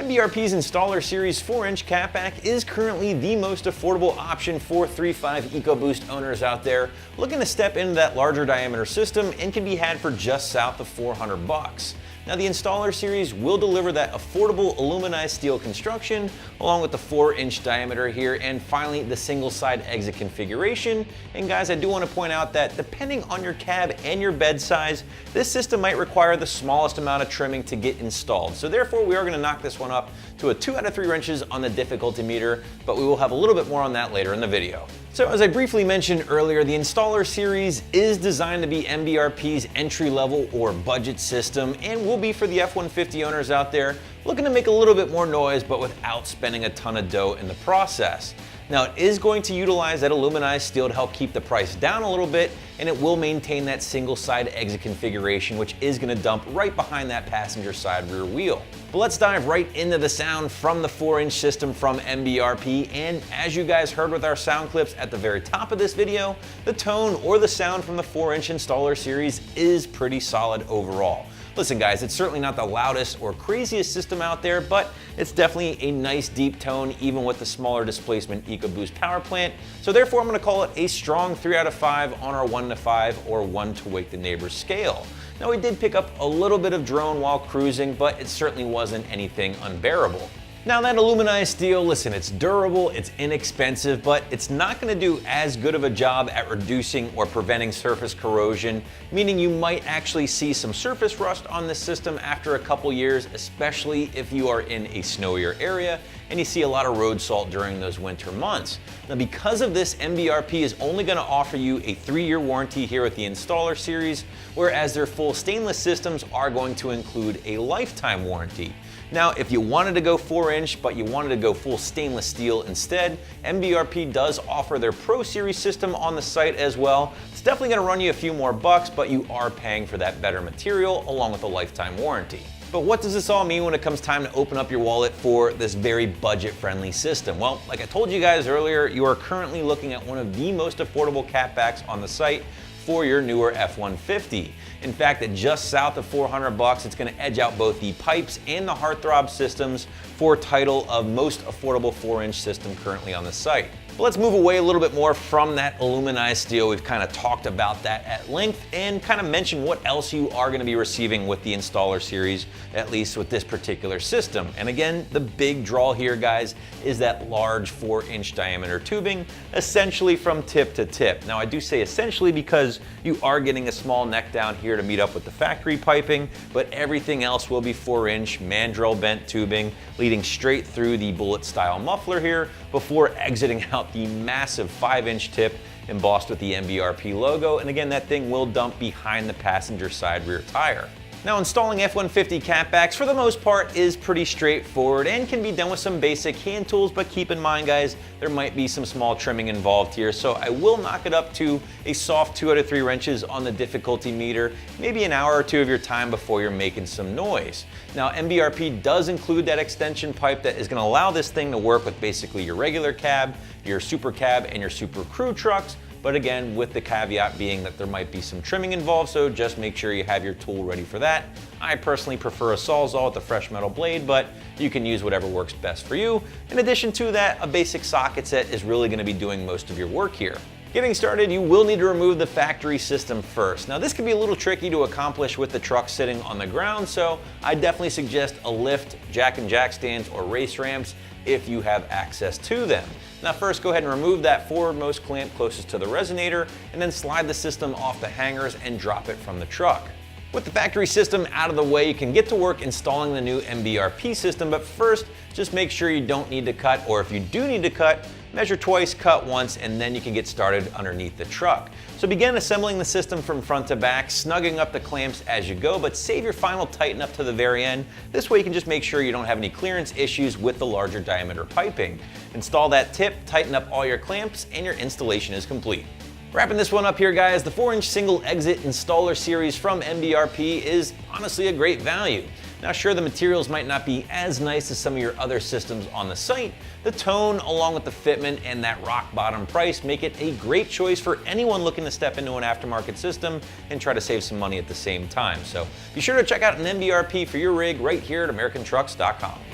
MBRP's Installer Series 4-inch catback is currently the most affordable option for 3.5 EcoBoost owners out there looking to step into that larger diameter system and can be had for just south of $400. Now the Installer Series will deliver that affordable aluminized steel construction along with the 4-inch diameter here, and finally the single side exit configuration. And guys, I do want to point out that depending on your cab and your bed size, this system might require the smallest amount of trimming to get installed. So therefore we are going to knock this one up to a 2 out of 3 wrenches on the difficulty meter, but we will have a little bit more on that later in the video. So as I briefly mentioned earlier, the Installer Series is designed to be MBRP's entry-level or budget system and will be for the F-150 owners out there looking to make a little bit more noise but without spending a ton of dough in the process. Now it is going to utilize that aluminized steel to help keep the price down a little bit, and it will maintain that single side exit configuration, which is going to dump right behind that passenger side rear wheel. But let's dive right into the sound from the 4-inch system from MBRP, and as you guys heard with our sound clips at the very top of this video, the tone or the sound from the 4-inch Installer Series is pretty solid overall. Listen guys, it's certainly not the loudest or craziest system out there, but it's definitely a nice deep tone even with the smaller displacement EcoBoost power plant. So therefore I'm going to call it a strong 3 out of 5 on our 1 to 5 or 1 to wake the neighbors scale. Now we did pick up a little bit of drone while cruising, but it certainly wasn't anything unbearable. Now that aluminized steel, listen, it's durable, it's inexpensive, but it's not going to do as good of a job at reducing or preventing surface corrosion, meaning you might actually see some surface rust on this system after a couple years, especially if you are in a snowier area and you see a lot of road salt during those winter months. Now because of this, MBRP is only going to offer you a 3-year warranty here with the Installer Series, whereas their full stainless systems are going to include a lifetime warranty. Now, if you wanted to go 4-inch, but you wanted to go full stainless steel instead, MBRP does offer their Pro Series system on the site as well. It's definitely going to run you a few more bucks, but you are paying for that better material along with a lifetime warranty. But what does this all mean when it comes time to open up your wallet for this very budget-friendly system? Well, like I told you guys earlier, you are currently looking at one of the most affordable catbacks on the site for your newer F-150. In fact, at just south of $400, it's going to edge out both the pipes and the heartthrob systems for title of most affordable 4-inch system currently on the site. But let's move away a little bit more from that aluminized steel. We've kind of talked about that at length and kind of mentioned what else you are going to be receiving with the Installer Series, at least with this particular system. And again, the big draw here, guys, is that large 4-inch diameter tubing, essentially from tip to tip. Now I do say essentially because you are getting a small neck down here to meet up with the factory piping, but everything else will be 4-inch mandrel bent tubing leading straight through the bullet style muffler here before exiting out the massive 5-inch tip embossed with the MBRP logo. And again, that thing will dump behind the passenger side rear tire. Now installing F-150 catbacks for the most part is pretty straightforward and can be done with some basic hand tools, but keep in mind guys, there might be some small trimming involved here, so I will knock it up to a soft 2 out of 3 wrenches on the difficulty meter, maybe an hour or 2 of your time before you're making some noise. Now MBRP does include that extension pipe that is going to allow this thing to work with basically your regular cab, your super cab, and your super crew trucks. But again, with the caveat being that there might be some trimming involved, so just make sure you have your tool ready for that. I personally prefer a Sawzall with a fresh metal blade, but you can use whatever works best for you. In addition to that, a basic socket set is really going to be doing most of your work here. Getting started, you will need to remove the factory system first. Now this can be a little tricky to accomplish with the truck sitting on the ground, so I definitely suggest a lift, jack and jack stands, or race ramps if you have access to them. Now first go ahead and remove that forwardmost clamp closest to the resonator and then slide the system off the hangers and drop it from the truck. With the factory system out of the way, you can get to work installing the new MBRP system, but first just make sure you don't need to cut, or if you do need to cut, measure twice, cut once, and then you can get started underneath the truck. So begin assembling the system from front to back, snugging up the clamps as you go, but save your final tighten up to the very end. This way you can just make sure you don't have any clearance issues with the larger diameter piping. Install that tip, tighten up all your clamps, and your installation is complete. Wrapping this one up here, guys, the 4-inch single exit Installer Series from MBRP is honestly a great value. Now sure, the materials might not be as nice as some of your other systems on the site. The tone, along with the fitment and that rock bottom price, make it a great choice for anyone looking to step into an aftermarket system and try to save some money at the same time. So be sure to check out an MBRP for your rig right here at AmericanTrucks.com.